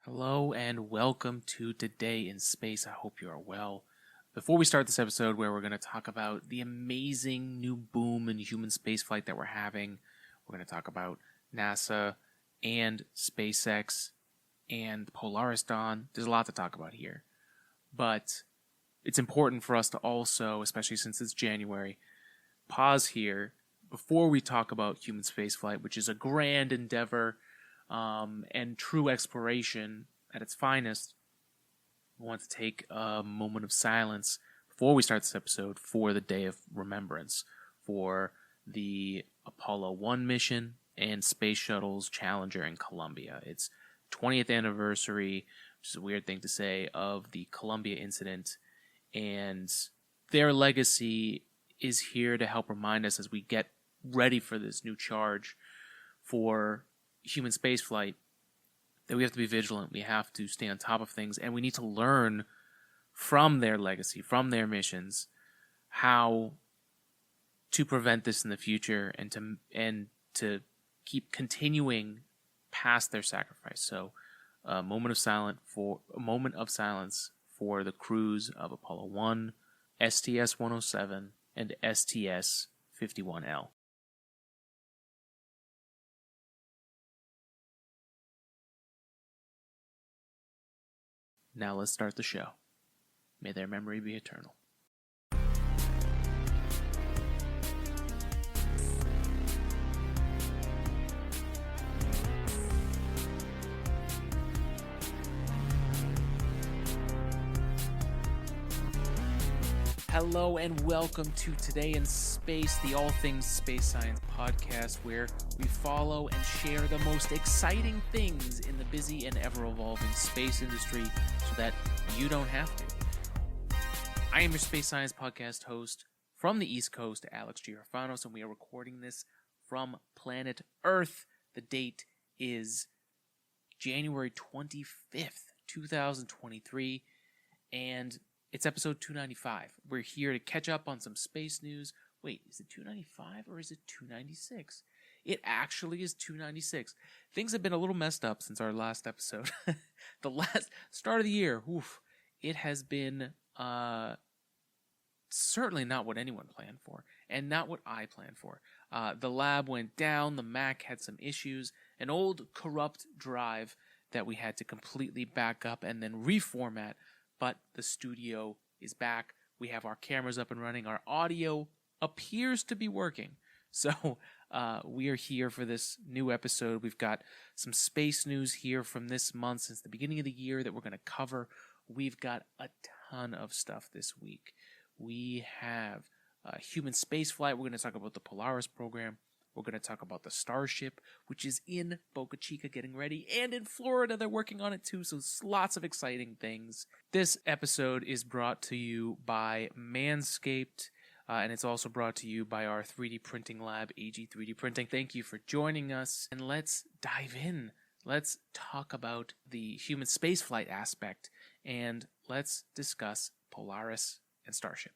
Hello and welcome to Today in Space. I hope you are well. Before we start this episode where we're going to talk about the amazing new boom in human spaceflight that we're having, we're going to talk about NASA and SpaceX and Polaris Dawn. There's a lot to talk about here. But it's important for us to also, especially since it's January, pause here before we talk about human spaceflight, which is a grand endeavor and true exploration at its finest. I want to take a moment of silence before we start this episode for the Day of Remembrance for the Apollo 1 mission and Space Shuttle's Challenger and Columbia. It's 20th anniversary, which is a weird thing to say, of the Columbia incident, and their legacy is here to help remind us as we get ready for this new charge for human spaceflight that we have to be vigilant, we have to stay on top of things, and we need to learn from their legacy, from their missions, how to prevent this in the future and to keep continuing past their sacrifice. So, a moment of silence for the crews of Apollo 1, STS-107, and STS-51L. Now let's start the show. May their memory be eternal. Hello and welcome to Today in Space, the All Things Space Science podcast, where we follow and share the most exciting things in the busy and ever-evolving space industry so that you don't have to. I am your Space Science podcast host from the East Coast, Alex Giorfanos, and we are recording this from planet Earth. The date is January 25th, 2023, and it's episode 295. We're here to catch up on some space news. Wait, is it 295 or is it 296? It actually is 296. Things have been a little messed up since our last episode. The last start of the year, it has been certainly not what anyone planned for, and not what I planned for. The lab went down, the Mac had some issues, an old corrupt drive that we had to completely back up and then reformat. But the studio is back. We have our cameras up and running. Our audio appears to be working. So we are here for this new episode. We've got some space news here from this month since the beginning of the year that we're going to cover. We've got a ton of stuff this week. We have human spaceflight. We're going to talk about the Polaris program. We're going to talk about the Starship, which is in Boca Chica getting ready, and in Florida they're working on it too, so lots of exciting things. This episode is brought to you by Manscaped, and it's also brought to you by our 3D printing lab, AG 3D Printing. Thank you for joining us, and let's dive in. Let's talk about the human spaceflight aspect, and let's discuss Polaris and Starship.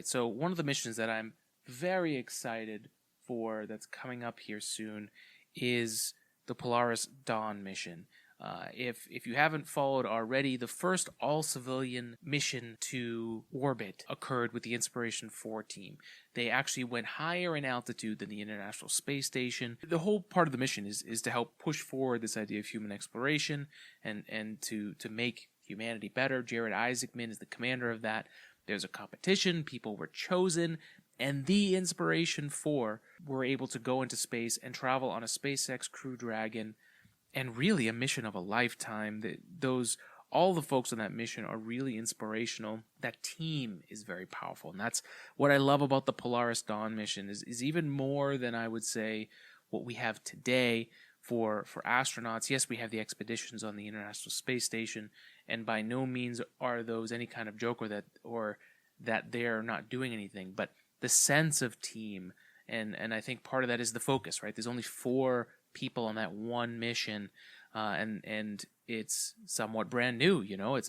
So one of the missions that I'm very excited for that's coming up here soon is the Polaris Dawn mission. If you haven't followed already, the first all-civilian mission to orbit occurred with the Inspiration 4 team. They actually went higher in altitude than the International Space Station. The whole part of the mission is to help push forward this idea of human exploration and to make humanity better. Jared Isaacman is the commander of that. There's a competition. People were chosen. And the Inspiration 4 were able to go into space and travel on a SpaceX Crew Dragon, and really a mission of a lifetime. All the folks on that mission are really inspirational. That team is very powerful, and that's what I love about the Polaris Dawn mission is even more than I would say what we have today for astronauts. Yes, we have the expeditions on the International Space Station, and by no means are those any kind of joke or that they're not doing anything, but the sense of team, and I think part of that is the focus, right? There's only 4 people on that one mission, and it's somewhat brand new. It's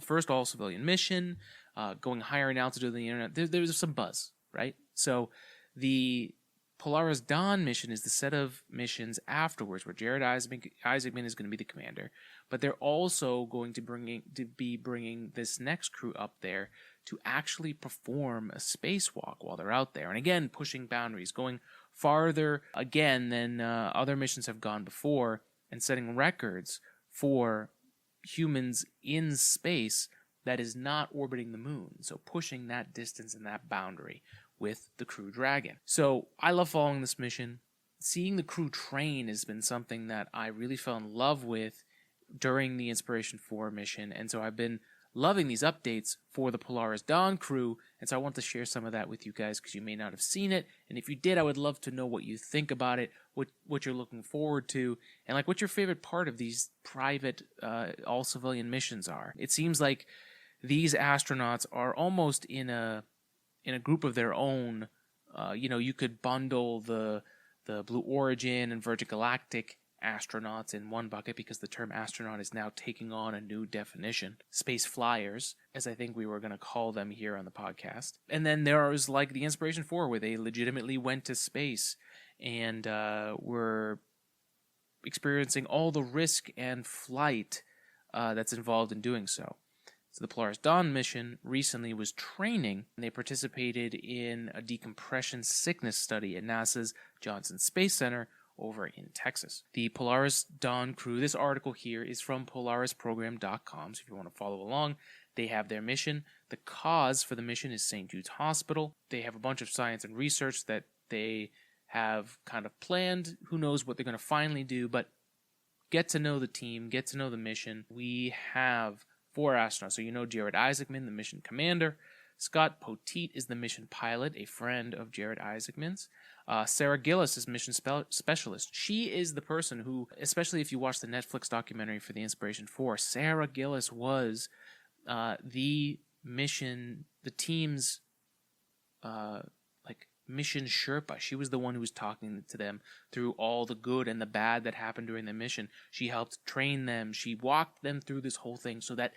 first all civilian mission, going higher in altitude than the internet. There's some buzz, right? So the Polaris Dawn mission is the set of missions afterwards where Jared Isaacman is going to be the commander, but they're also going to be bringing this next crew up there to actually perform a spacewalk while they're out there. And again, pushing boundaries, going farther again than other missions have gone before, and setting records for humans in space that is not orbiting the moon. So pushing that distance and that boundary with the Crew Dragon. So I love following this mission. Seeing the crew train has been something that I really fell in love with during the Inspiration 4 mission, and so I've been loving these updates for the Polaris Dawn crew, and so I want to share some of that with you guys because you may not have seen it, and if you did, I would love to know what you think about it, what you're looking forward to, and like what your favorite part of these private all-civilian missions are. It seems like these astronauts are almost in a group of their own. You could bundle the Blue Origin and Virgin Galactic astronauts in one bucket because the term astronaut is now taking on a new definition. Space flyers, as I think we were going to call them here on the podcast. And then there was like the Inspiration 4 where they legitimately went to space and were experiencing all the risk and flight that's involved in doing so. So the Polaris Dawn mission recently was training, and they participated in a decompression sickness study at NASA's Johnson Space Center over in Texas. The Polaris Dawn crew, this article here is from polarisprogram.com, so if you want to follow along, they have their mission. The cause for the mission is St. Jude's Hospital. They have a bunch of science and research that they have kind of planned. Who knows what they're going to finally do, but get to know the team, get to know the mission. We have 4 astronauts. So Jared Isaacman, the mission commander. Scott Poteet is the mission pilot, a friend of Jared Isaacman's. Sarah Gillis is mission specialist. She is the person who, especially if you watch the Netflix documentary for the Inspiration 4, Sarah Gillis was the team's mission Sherpa. She was the one who was talking to them through all the good and the bad that happened during the mission. She helped train them. She walked them through this whole thing so that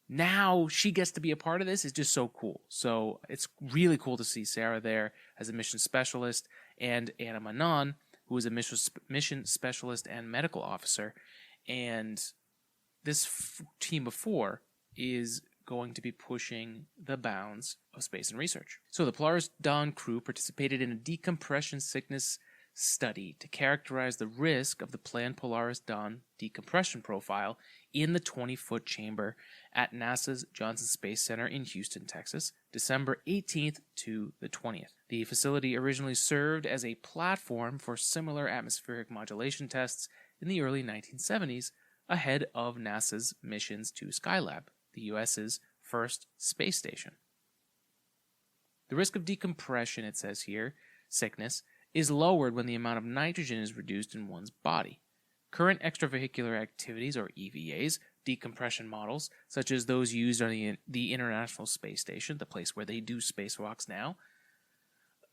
now she gets to be a part of this. Is just so cool. So it's really cool to see Sarah there as a mission specialist, and Anna Manon, who is a mission specialist and medical officer. And this team of 4 is going to be pushing the bounds of space and research. So the Polaris Dawn crew participated in a decompression sickness study to characterize the risk of the planned Polaris Dawn decompression profile in the 20-foot chamber at NASA's Johnson Space Center in Houston, Texas, December 18th to the 20th. The facility originally served as a platform for similar atmospheric modulation tests in the early 1970s, ahead of NASA's missions to Skylab, the U.S.'s first space station. The risk of decompression, it says here, sickness, is lowered when the amount of nitrogen is reduced in one's body. Current extravehicular activities, or EVAs, decompression models, such as those used on the International Space Station, the place where they do spacewalks now,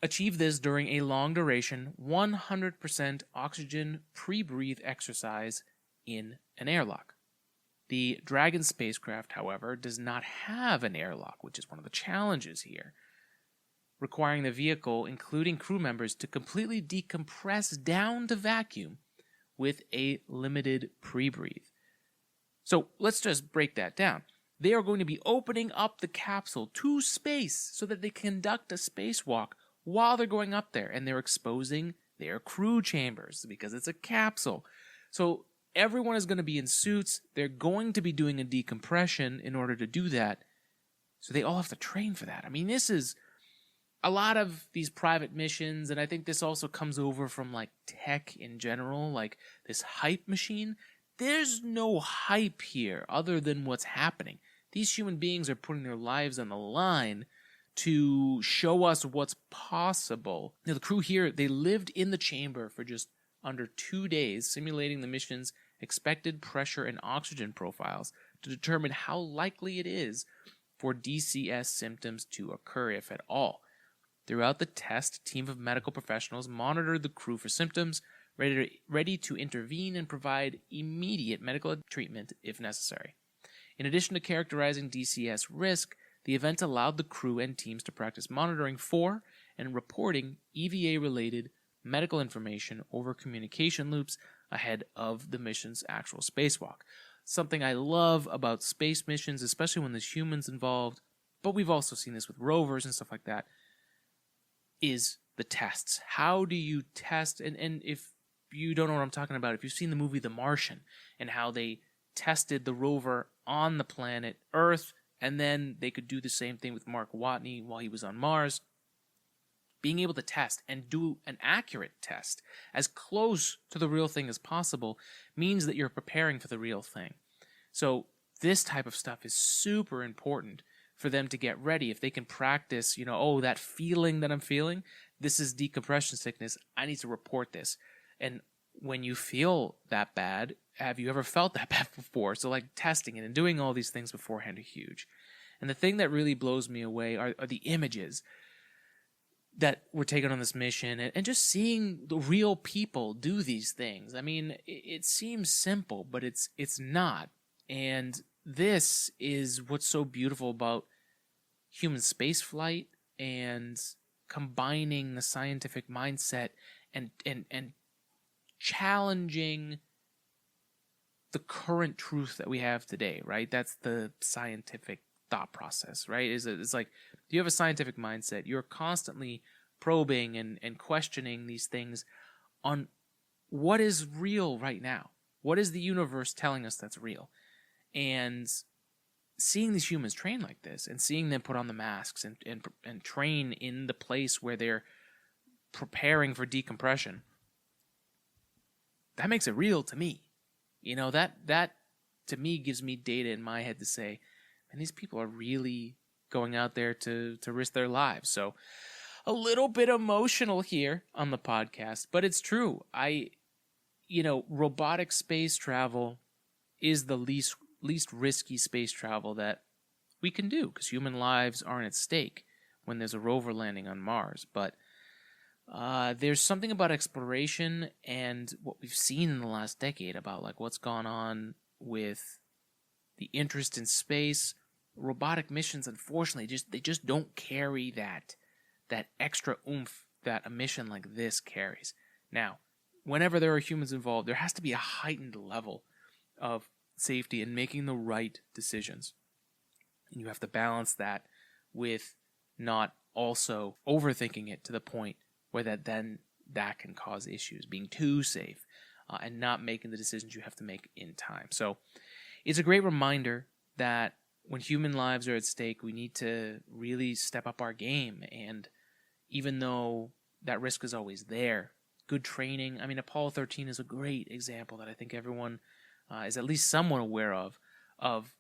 achieve this during a long-duration, 100% oxygen pre-breathe exercise in an airlock. The Dragon spacecraft, however, does not have an airlock, which is one of the challenges here, requiring the vehicle, including crew members, to completely decompress down to vacuum with a limited pre-breathe. So let's just break that down. They are going to be opening up the capsule to space so that they conduct a spacewalk while they're going up there, and they're exposing their crew chambers because it's a capsule. So everyone is going to be in suits. They're going to be doing a decompression in order to do that. So they all have to train for that. I mean, this is a lot of these private missions, and I think this also comes over from like tech in general, like this hype machine. There's no hype here other than what's happening. These human beings are putting their lives on the line to show us what's possible. Now, the crew here, they lived in the chamber for just under 2 days, simulating the mission's expected pressure and oxygen profiles to determine how likely it is for DCS symptoms to occur, if at all. Throughout the test, a team of medical professionals monitored the crew for symptoms, ready to intervene and provide immediate medical treatment if necessary. In addition to characterizing DCS risk, the event allowed the crew and teams to practice monitoring for and reporting EVA-related medical information over communication loops ahead of the mission's actual spacewalk. Something I love about space missions, especially when there's humans involved, but we've also seen this with rovers and stuff like that, is the tests. How do you test? And if you don't know what I'm talking about, if you've seen the movie The Martian and how they tested the rover on the planet Earth, and then they could do the same thing with Mark Watney while he was on Mars, being able to test and do an accurate test as close to the real thing as possible means that you're preparing for the real thing. So this type of stuff is super important for them to get ready. If they can practice, that feeling that I'm feeling, this is decompression sickness, I need to report this. And when you feel that bad, have you ever felt that bad before? So testing it and doing all these things beforehand are huge. And the thing that really blows me away are the images that were taken on this mission, and just seeing the real people do these things. I mean, it seems simple, but it's not. And this is what's so beautiful about human spaceflight and combining the scientific mindset and challenging the current truth that we have today, right? That's the scientific thought process, right? It's like, if you have a scientific mindset, you're constantly probing and questioning these things on what is real right now. What is the universe telling us that's real? And seeing these humans train like this and seeing them put on the masks and train in the place where they're preparing for decompression, that makes it real to me. That to me gives me data in my head to say, and these people are really going out there to risk their lives. So a little bit emotional here on the podcast, but it's true. Robotic space travel is the least risky space travel that we can do, because human lives aren't at stake when there's a rover landing on Mars. But there's something about exploration and what we've seen in the last decade about what's gone on with the interest in space. Robotic missions, unfortunately, they just don't carry that extra oomph that a mission like this carries. Now, whenever there are humans involved, there has to be a heightened level of safety and making the right decisions. And you have to balance that with not also overthinking it to the point where that can cause issues, being too safe and not making the decisions you have to make in time. So it's a great reminder that when human lives are at stake, we need to really step up our game. And even though that risk is always there, good training. I mean, Apollo 13 is a great example that I think everyone is at least somewhat aware of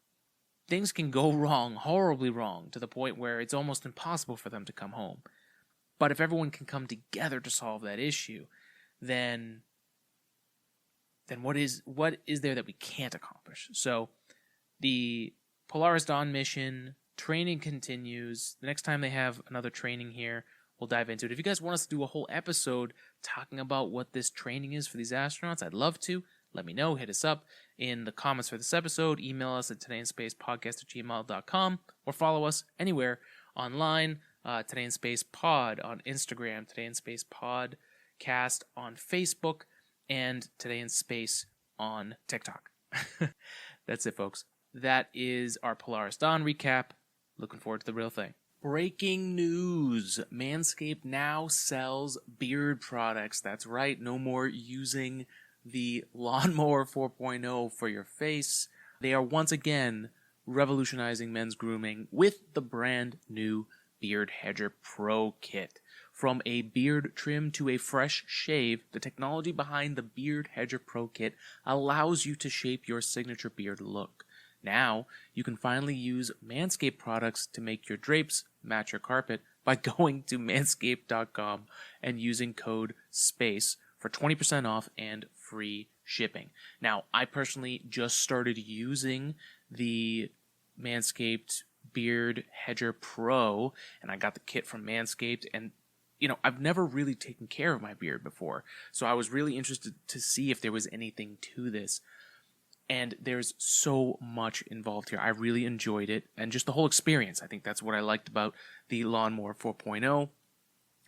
things can go wrong, horribly wrong, to the point where it's almost impossible for them to come home. But if everyone can come together to solve that issue, then what is there that we can't accomplish? So the Polaris Dawn mission training continues. The next time they have another training here, we'll dive into it. If you guys want us to do a whole episode talking about what this training is for these astronauts, I'd love to. Let me know. Hit us up in the comments for this episode. Email us at todayinspacepodcast@gmail.com or follow us anywhere online. Today in Space Pod on Instagram, Today in Space Podcast on Facebook, and Today in Space on TikTok. That's it, folks. That is our Polaris Dawn recap. Looking forward to the real thing. Breaking news. Manscaped now sells beard products. That's right. No more using the Lawnmower 4.0 for your face. They are once again revolutionizing men's grooming with the brand new Beard Hedger Pro Kit. From a beard trim to a fresh shave, the technology behind the Beard Hedger Pro Kit allows you to shape your signature beard look. Now, you can finally use Manscaped products to make your drapes match your carpet by going to manscaped.com and using code SPACE for 20% off and free shipping. Now, I personally just started using the Manscaped Beard Hedger Pro, and I got the kit from Manscaped, and I've never really taken care of my beard before, so I was really interested to see if there was anything to this. And there's so much involved here. I really enjoyed it, and just the whole experience. I think that's what I liked about the Lawnmower 4.0.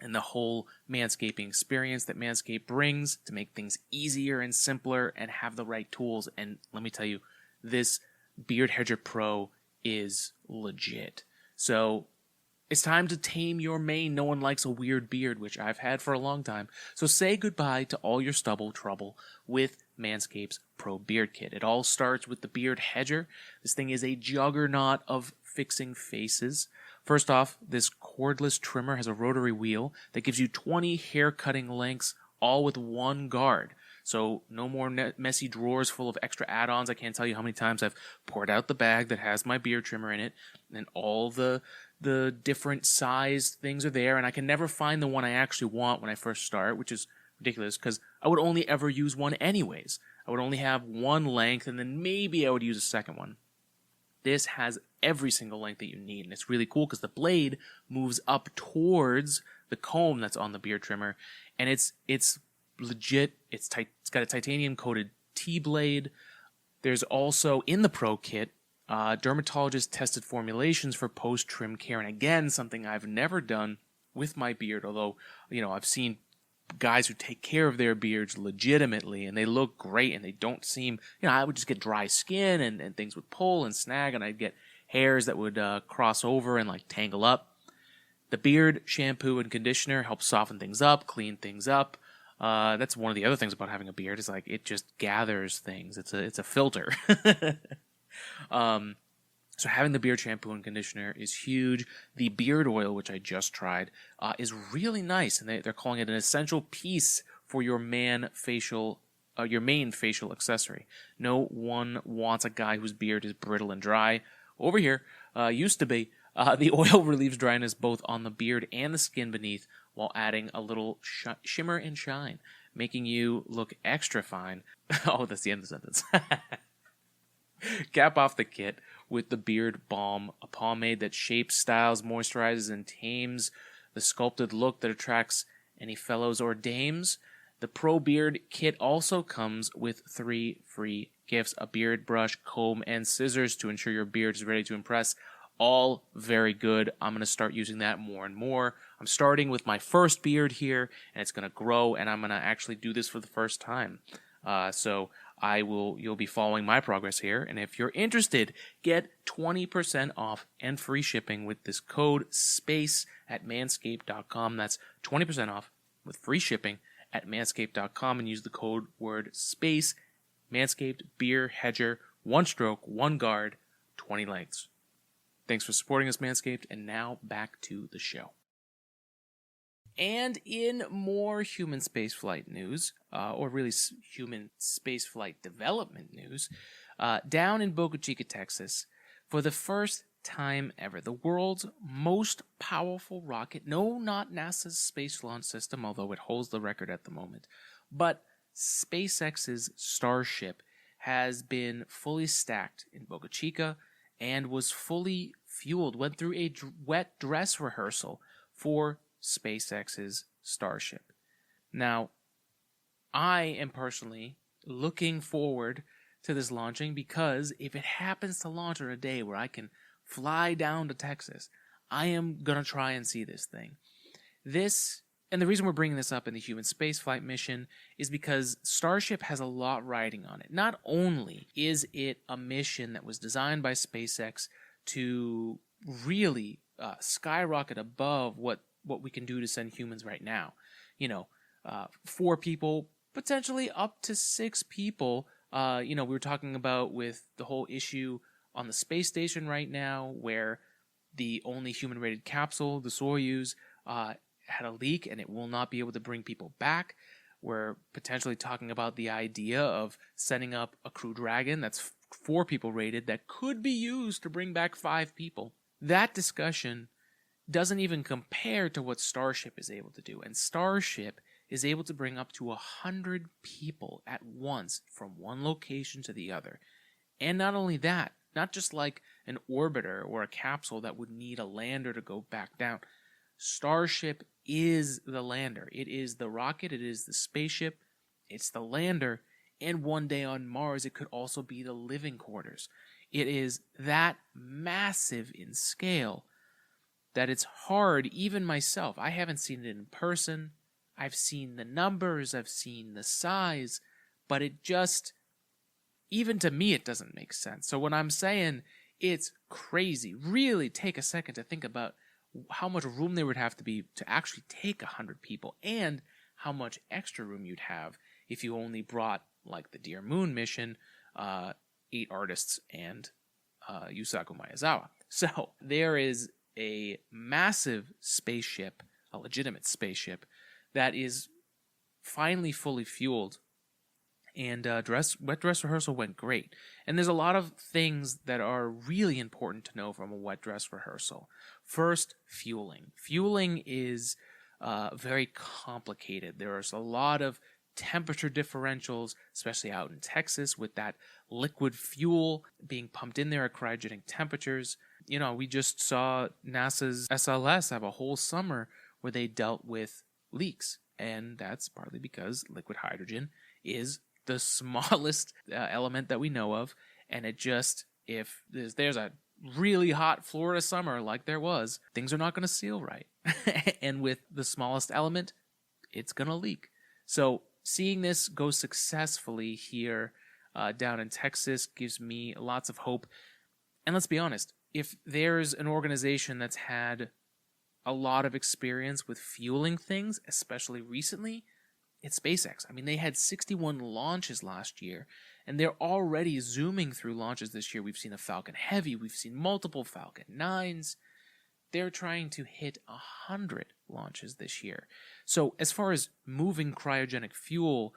and the whole manscaping experience that Manscaped brings to make things easier and simpler and have the right tools. And let me tell you, this Beard Hedger Pro is legit. So it's time to tame your mane. No one likes a weird beard, which I've had for a long time. So say goodbye to all your stubble trouble with Manscaped's Pro Beard Kit. It all starts with the Beard Hedger. This thing is a juggernaut of fixing faces. First off, this cordless trimmer has a rotary wheel that gives you 20 hair cutting lengths, all with one guard. So no more messy drawers full of extra add-ons. I can't tell you how many times I've poured out the bag that has my beard trimmer in it, and all the different size things are there, and I can never find the one I actually want when I first start, which is ridiculous because I would only ever use one anyways. I would only have one length, and then maybe I would use a second one. This has every single length that you need, and it's really cool because the blade moves up towards the comb that's on the beard trimmer, and it's legit. It's got a titanium coated T-blade. There's also in the Pro Kit dermatologist tested formulations for post-trim care, and again, something I've never done with my beard, although I've seen guys who take care of their beards legitimately, and they look great, and they don't seem, I would just get dry skin, and things would pull and snag, and I'd get hairs that would cross over and like tangle up. The beard shampoo and conditioner helps soften things up, clean things up. That's one of the other things about having a beard, is like it just gathers things. It's a filter. So having the beard shampoo and conditioner is huge. The beard oil, which I just tried, is really nice, and they're calling it an essential piece for your main facial accessory. No one wants a guy whose beard is brittle and dry. Over here, used to be. The oil relieves dryness both on the beard and the skin beneath, while adding a little shimmer and shine, making you look extra fine. Oh, that's the end of the sentence. Cap off the kit with the Beard Balm, a pomade that shapes, styles, moisturizes, and tames the sculpted look that attracts any fellows or dames. The Pro Beard Kit also comes with 3 free gifts: a beard brush, comb, and scissors to ensure your beard is ready to impress. All very good. I'm going to start using that more and more. I'm starting with my first beard here, and it's going to grow, and I'm going to actually do this for the first time. So you'll be following my progress here, and if you're interested, get 20% off and free shipping with this code SPACE at manscaped.com. That's 20% off with free shipping at manscaped.com, and use the code word SPACE. Manscaped Beard Hedger, 1 stroke, 1 guard, 20 lengths. Thanks for supporting us, Manscaped, and now back to the show. And in more human spaceflight news, or really human spaceflight development news, down in Boca Chica, Texas, for the first time ever, the world's most powerful rocket, no, not NASA's Space Launch System, although it holds the record at the moment, but SpaceX's Starship has been fully stacked in Boca Chica and was fully fueled, went through a wet dress rehearsal for SpaceX's Starship. Now, I am personally looking forward to this launching, because if it happens to launch on a day where I can fly down to Texas, I am going to try and see this thing. And the reason we're bringing this up in the human spaceflight mission is because Starship has a lot riding on it. Not only is it a mission that was designed by SpaceX to really skyrocket above what we can do to send humans right now. 4 people, potentially up to 6 people. We were talking about with the whole issue on the space station right now, where the only human-rated capsule, the Soyuz, had a leak and it will not be able to bring people back. We're potentially talking about the idea of setting up a Crew Dragon that's 4 people rated that could be used to bring back 5 people. That discussion doesn't even compare to what Starship is able to do. And Starship is able to bring up to 100 people at once from one location to the other. And not only that, not just like an orbiter or a capsule that would need a lander to go back down. Starship is the lander. It is the rocket. It is the spaceship. It's the lander. And one day on Mars, it could also be the living quarters. It is that massive in scale. that it's hard, even myself. I haven't seen it in person. I've seen the numbers, I've seen the size, but it just, even to me, it doesn't make sense. So when I'm saying it's crazy, really take a second to think about how much room there would have to be to actually take 100 people, and how much extra room you'd have if you only brought, like the Dear Moon mission, 8 artists and Yusaku Maezawa. So there is a massive spaceship, a legitimate spaceship, that is finally fully fueled, and wet dress rehearsal went great. And there's a lot of things that are really important to know from a wet dress rehearsal. First, fueling. Fueling is very complicated. There's a lot of temperature differentials, especially out in Texas, with that liquid fuel being pumped in there at cryogenic temperatures. You know, we just saw NASA's SLS have a whole summer where they dealt with leaks, and that's partly because liquid hydrogen is the smallest element that we know of, and it just, if there's a really hot Florida summer like there was, things are not going to seal right. And with the smallest element, it's going to leak. So seeing this go successfully here down in Texas gives me lots of hope. And let's be honest, if there's an organization that's had a lot of experience with fueling things, especially recently, it's SpaceX. I mean, they had 61 launches last year, and they're already zooming through launches this year. We've seen a Falcon Heavy, we've seen multiple Falcon 9s. They're trying to hit 100 launches this year. So as far as moving cryogenic fuel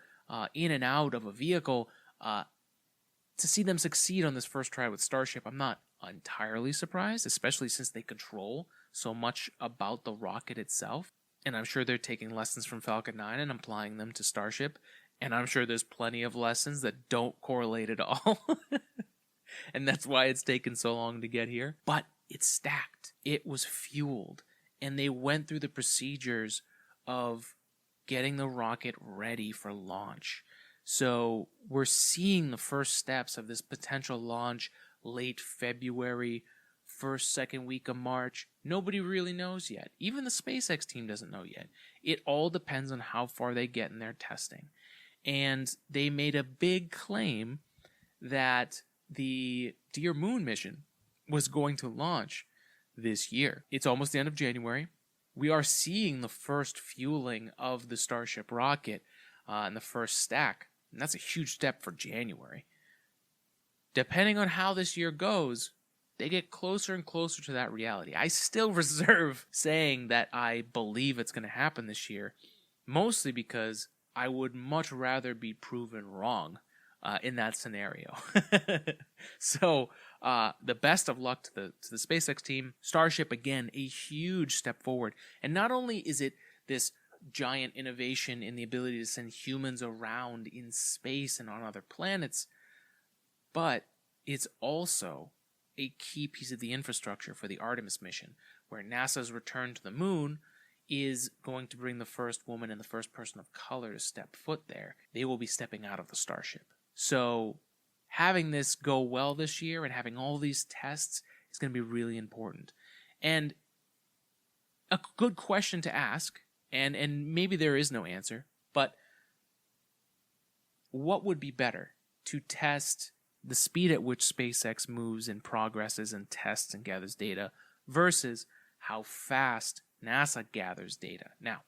in and out of a vehicle, to see them succeed on this first try with Starship, I'm not entirely surprised, especially since they control so much about the rocket itself. And I'm sure they're taking lessons from Falcon 9 and applying them to Starship. And I'm sure there's plenty of lessons that don't correlate at all. And that's why it's taken so long to get here. But it's stacked. It was fueled. And they went through the procedures of getting the rocket ready for launch. So we're seeing the first steps of this potential launch late February, first, second week of March. Nobody really knows yet. Even the SpaceX team doesn't know yet. It all depends on how far they get in their testing. And they made a big claim that the Dear Moon mission was going to launch this year. It's almost the end of January. We are seeing the first fueling of the Starship rocket in the first stack. And that's a huge step for January. Depending on how this year goes, they get closer and closer to that reality. I still reserve saying that I believe it's going to happen this year, mostly because I would much rather be proven wrong in that scenario. So the best of luck to the SpaceX team. Starship, again, a huge step forward. And not only is it this giant innovation in the ability to send humans around in space and on other planets, but it's also a key piece of the infrastructure for the Artemis mission, where NASA's return to the moon is going to bring the first woman and the first person of color to step foot there. They will be stepping out of the Starship. So having this go well this year and having all these tests is going to be really important. And a good question to ask, and maybe there is no answer, but what would be better, to test the speed at which SpaceX moves and progresses and tests and gathers data versus how fast NASA gathers data? Now,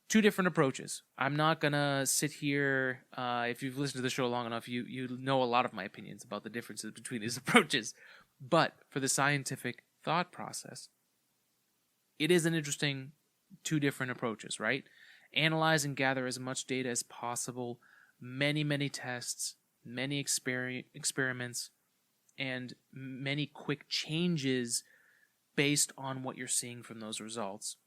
two different approaches. I'm not going to sit here, if you've listened to the show long enough, you know a lot of my opinions about the differences between these approaches. But for the scientific thought process, it is an interesting two different approaches, right? Analyze and gather as much data as possible, many tests, many experiments, and many quick changes based on what you're seeing from those results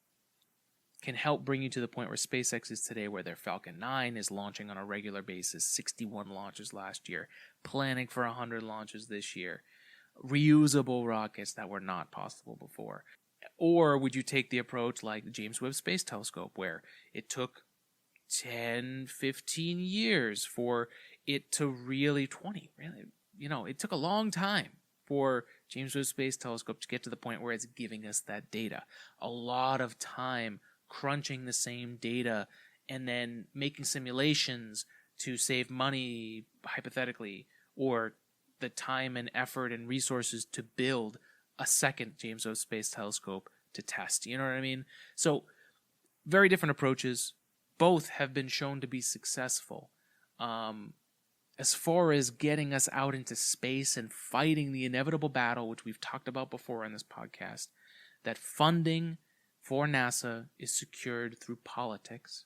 can help bring you to the point where SpaceX is today, where their Falcon 9 is launching on a regular basis, 61 launches last year, planning for 100 launches this year, reusable rockets that were not possible before. Or would you take the approach like the James Webb Space Telescope, where it took 10, 15 years for it to really, 20, really, it took a long time for James Webb Space Telescope to get to the point where it's giving us that data. A lot of time crunching the same data and then making simulations to save money, hypothetically, or the time and effort and resources to build a second James Webb Space Telescope to test. You know what I mean? So, very different approaches. Both have been shown to be successful. As far as getting us out into space and fighting the inevitable battle, which we've talked about before on this podcast, that funding for NASA is secured through politics.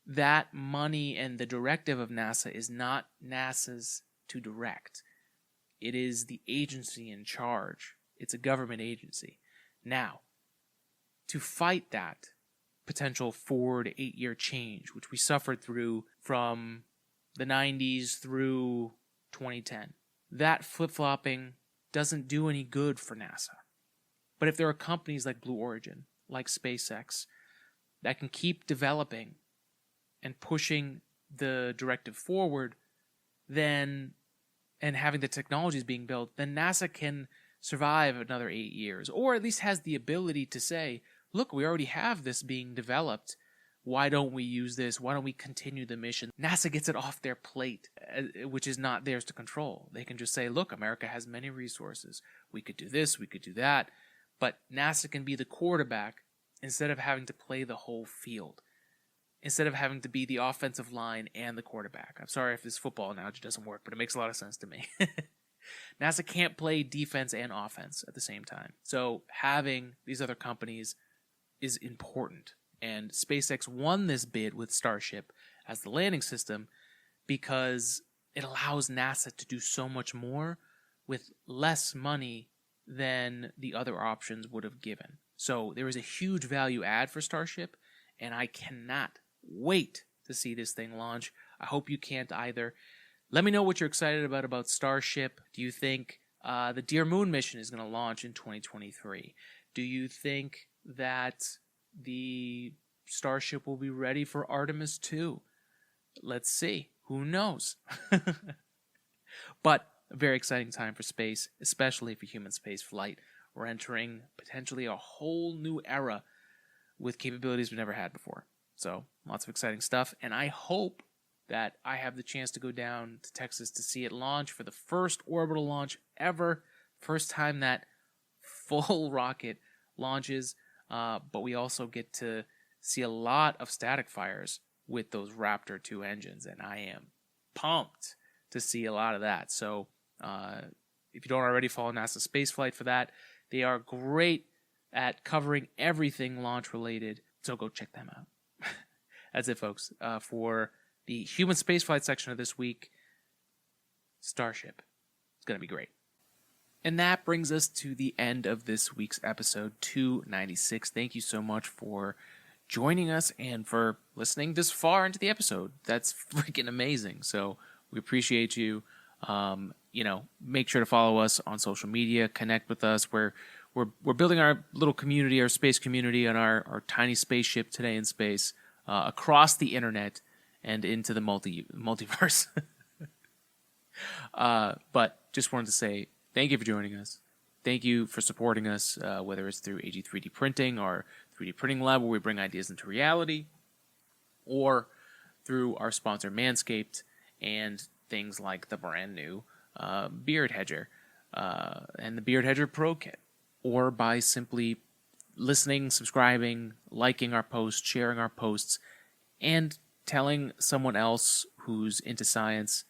That money and the directive of NASA is not NASA's to direct. It is the agency in charge. It's a government agency. Now, to fight that potential 4 to 8 year change, which we suffered through from the 90s through 2010, that flip-flopping doesn't do any good for NASA. But if there are companies like Blue Origin, like SpaceX, that can keep developing and pushing the directive forward, then, and having the technologies being built, then NASA can survive another 8 years, or at least has the ability to say, look, we already have this being developed. Why don't we use this? Why don't we continue the mission? NASA gets it off their plate, which is not theirs to control. They can just say, look, America has many resources. We could do this, we could do that. But NASA can be the quarterback instead of having to play the whole field. Instead of having to be the offensive line and the quarterback. I'm sorry if this football analogy doesn't work, but it makes a lot of sense to me. NASA can't play defense and offense at the same time. So having these other companies is important. And SpaceX won this bid with Starship as the landing system because it allows NASA to do so much more with less money than the other options would have given. So there is a huge value add for Starship, and I cannot wait to see this thing launch. I hope you can't either. Let me know what you're excited about Starship. Do you think the Dear Moon mission is going to launch in 2023? Do you think that the Starship will be ready for Artemis 2? Let's see. Who knows? But a very exciting time for space, especially for human space flight. We're entering potentially a whole new era with capabilities we've never had before. So, lots of exciting stuff. And I hope that I have the chance to go down to Texas to see it launch for the first orbital launch ever. First time that full rocket launches. But we also get to see a lot of static fires with those Raptor 2 engines. And I am pumped to see a lot of that. So, if you don't already follow NASA Spaceflight for that, they are great at covering everything launch related. So go check them out. That's it, folks. For the Human Spaceflight section of this week, Starship. It's going to be great. And that brings us to the end of this week's episode 296. Thank you so much for joining us and for listening this far into the episode. That's freaking amazing. So we appreciate you. Make sure to follow us on social media, connect with us. We're building our little community, our space community on our tiny spaceship today in space, across the internet and into the multiverse. But just wanted to say thank you for joining us. Thank you for supporting us, whether it's through AG3D Printing, our 3D printing lab where we bring ideas into reality, or through our sponsor Manscaped and things like the brand new Beard Hedger and the Beard Hedger Pro Kit, or by simply listening, subscribing, liking our posts, sharing our posts, and telling someone else who's into science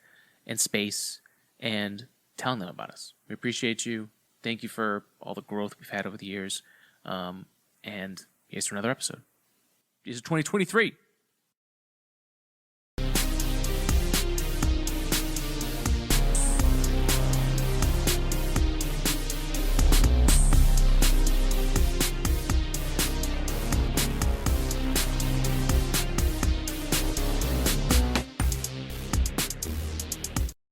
and space and telling them about us. We appreciate you. Thank you for all the growth we've had over the years. And here's to another episode. Here's to 2023.